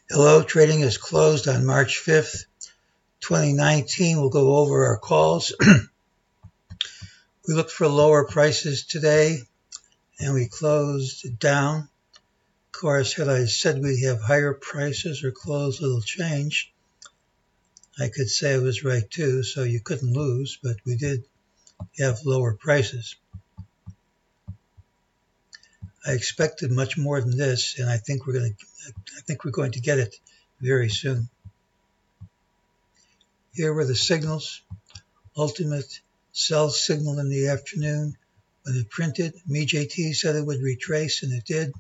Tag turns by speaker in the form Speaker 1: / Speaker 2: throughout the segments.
Speaker 1: Hello, trading is closed on March 5th, 2019. We'll go over our calls. We looked for lower prices today and we closed down. Of course, had I said we'd have higher prices or close little change, I could say I was right too, so you couldn't lose, but we did have lower prices. I expected much more than this, and I think we're going to get it very soon. Here were the signals. Ultimate sell signal in the afternoon. When it printed, MEJT said it would retrace, and it did.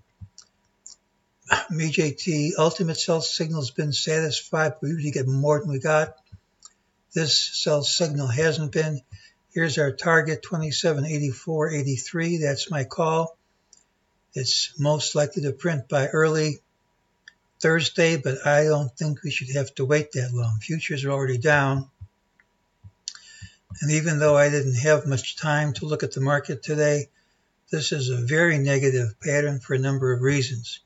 Speaker 1: MEJT ultimate sell signal has been satisfied. We usually get more than we got. This sell signal hasn't been. Here's our target, 27.8483. That's my call. It's most likely to print by early Thursday, but I don't think we should have to wait that long. Futures are already down. And even though I didn't have much time to look at the market today, this is a very negative pattern for a number of reasons.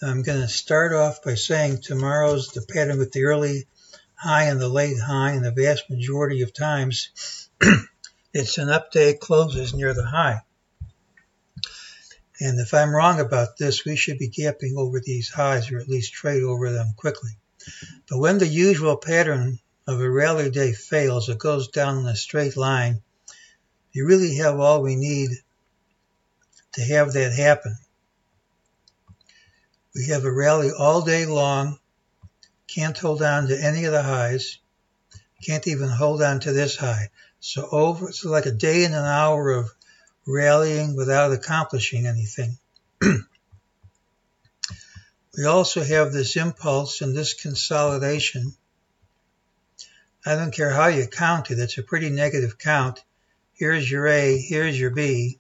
Speaker 1: I'm going to start off by saying tomorrow's the pattern with the early high and the late high, and the vast majority of times it's an up day, closes near the high. And if I'm wrong about this, we should be gapping over these highs or at least trade over them quickly. But when the usual pattern of a rally day fails, it goes down in a straight line, you really have all we need to have that happen. We have a rally all day long, can't hold on to any of the highs, can't even hold on to this high. So it's like a day and an hour of rallying without accomplishing anything. We also have this impulse and this consolidation. I don't care how you count it, it's a pretty negative count. Here's your A, here's your B.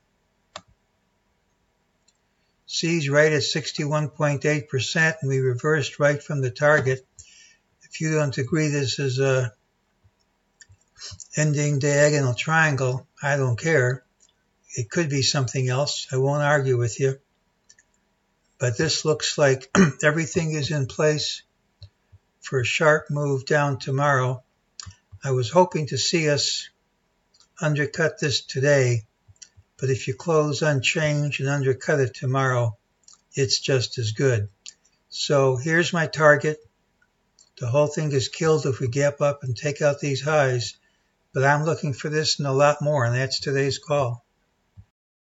Speaker 1: C's right at 61.8%, and we reversed right from the target. If you don't agree this is a ending diagonal triangle, I don't care. It could be something else. I won't argue with you. But this looks like everything is in place for a sharp move down tomorrow. I was hoping to see us undercut this today, but if you close unchanged and undercut it tomorrow, it's just as good. So here's my target. The whole thing is killed if we gap up and take out these highs, but I'm looking for this and a lot more, and that's today's call.